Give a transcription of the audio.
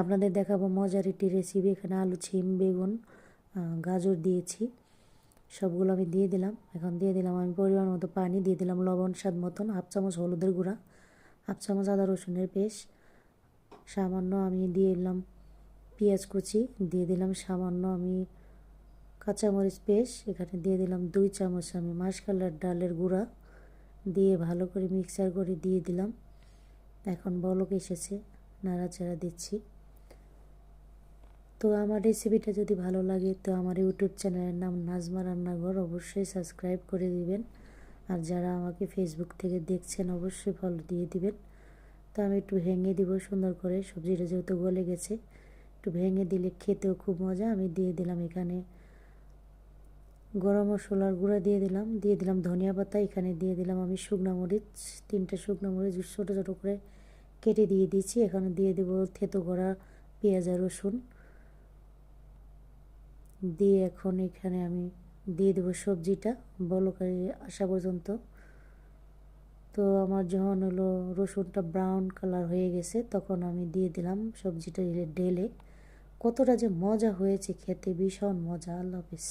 আপনাদের দেখাবো মজার একটি রেসিপি। এখানে আলু, ছিম, বেগুন, গাজর দিয়েছি, সবগুলো আমি দিয়ে দিলাম। এখন দিয়ে দিলাম আমি পরিমাণ মতো পানি, দিয়ে দিলাম লবণ স্বাদ মতন, 1/2 চামচ হলুদের গুঁড়া, 1/2 চামচ আদা রসুনের পেস্ট, সামান্য আমি দিয়ে দিলাম পেঁয়াজ কুচি, দিয়ে দিলাম সামান্য আমি কাঁচামরিচ পেস্ট, এখানে দিয়ে দিলাম 2 চামচ আমি মাসকলাইর ডালের গুঁড়া, দিয়ে ভালো করে মিক্সার করে দিয়ে দিলাম। এখন বলক এসেছে, নাড়াচাড়া দিচ্ছি। তো আমার রেসিপিটা যদি ভালো লাগে তো আমার ইউটিউব চ্যানেলের নাম নাজমা রান্নাঘর, অবশ্যই সাবস্ক্রাইব করে দিবেন। আর যারা আমাকে ফেসবুক থেকে দেখছেন অবশ্যই ফলো দিয়ে দিবেন। তো আমি একটু ভেঙে দিব সুন্দর করে, সবজিটা যেহেতু গলে গেছে একটু ভেঙে দিলে খেতেও খুব মজা। আমি দিয়ে দিলাম এখানে গরম মশলার গুঁড়া, দিয়ে দিলাম ধনিয়া পাতা, এখানে দিয়ে দিলাম আমি শুকনো মরিচ, 3টা শুকনো মরিচ ছোটো ছোটো করে কেটে দিয়ে দিচ্ছি। এখানে দিয়ে দেবো থেতো করা পেঁয়াজ আর রসুন, দিয়ে এখন এখানে আমি দিয়ে দেবো সবজিটা বলকারি আসা পর্যন্ত। তো আমার যখন হলো রসুনটা ব্রাউন কালার হয়ে গেছে তখন আমি দিয়ে দিলাম সবজিটা ঢেলে। কতটা যে মজা হয়েছে খেতে, ভীষণ মজা। আল্লাহ হাফেজ।